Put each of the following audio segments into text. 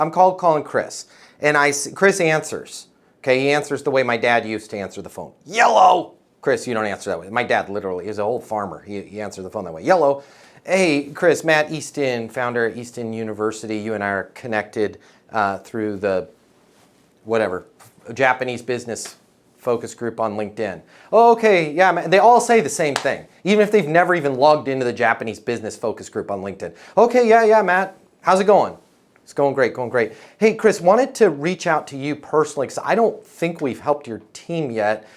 I'm calling Chris. And Chris answers. Okay, he answers the way my dad used to answer the phone. Yellow! Chris, you don't answer that way. My dad literally is an old farmer. He answered the phone that way. Yellow. Hey, Chris, Matt Easton, founder at Easton University. You and I are connected through the, whatever, Japanese business focus group on LinkedIn. Oh, okay, yeah, man. They all say the same thing, even if they've never even logged into the Japanese business focus group on LinkedIn. Okay, yeah, Matt. How's it going? It's going great, going great. Hey, Chris, wanted to reach out to you personally because I don't think we've helped your team yet.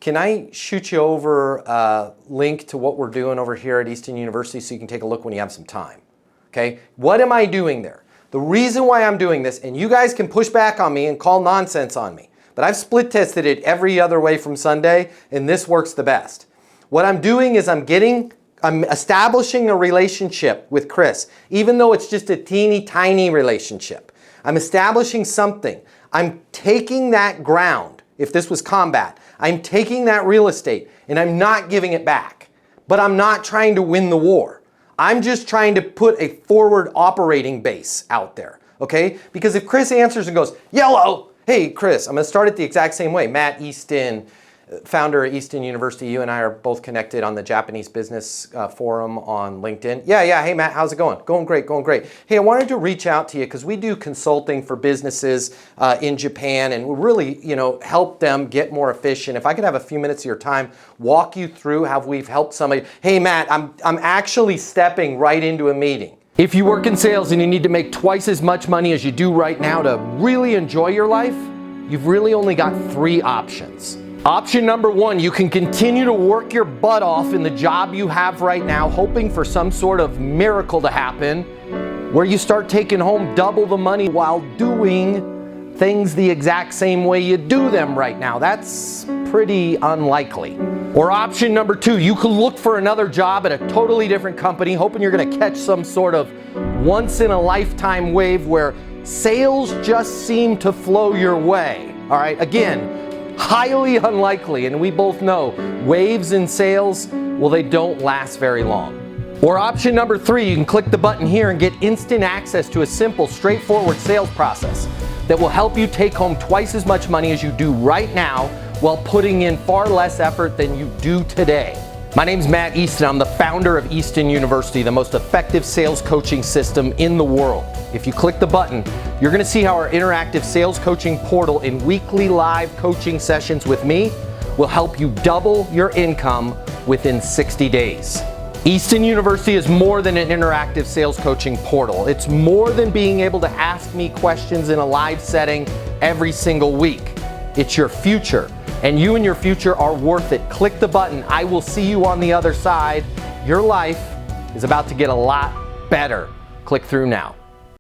Can I shoot you over a link to what we're doing over here at Easton University so you can take a look when you have some time? Okay, what am I doing there? The reason why I'm doing this, and you guys can push back on me and call nonsense on me, but I've split tested it every other way from Sunday, and this works the best. What I'm doing is I'm establishing a relationship with Chris, even though it's just a teeny tiny relationship. I'm establishing something. I'm taking that ground. If this was combat, I'm taking that real estate and I'm not giving it back. But I'm not trying to win the war. I'm just trying to put a forward operating base out there, okay? Because if Chris answers and goes, yellow, hey, Chris, I'm going to start it the exact same way. Matt Easton, founder at Easton University. You and I are both connected on the Japanese business forum on LinkedIn. Yeah. Hey, Matt, how's it going? Going great, going great. Hey, I wanted to reach out to you because we do consulting for businesses in Japan and we really, help them get more efficient. If I could have a few minutes of your time, walk you through how we've helped somebody. Hey, Matt, I'm actually stepping right into a meeting. If you work in sales and you need to make twice as much money as you do right now to really enjoy your life, you've really only got 3 options. Option number 1, you can continue to work your butt off in the job you have right now, hoping for some sort of miracle to happen, where you start taking home double the money while doing things the exact same way you do them right now. That's pretty unlikely. Or option number 2, you can look for another job at a totally different company, hoping you're gonna catch some sort of once-in-a-lifetime wave where sales just seem to flow your way. All right, again, highly unlikely, and we both know waves in sales, well, they don't last very long. Or option number 3, you can click the button here and get instant access to a simple, straightforward sales process that will help you take home twice as much money as you do right now while putting in far less effort than you do today. My name's Matt Easton. I'm the founder of Easton University, the most effective sales coaching system in the world. If you click the button, you're going to see how our interactive sales coaching portal and weekly live coaching sessions with me will help you double your income within 60 days. Easton University is more than an interactive sales coaching portal. It's more than being able to ask me questions in a live setting every single week. It's your future. And you and your future are worth it. Click the button. I will see you on the other side. Your life is about to get a lot better. Click through now.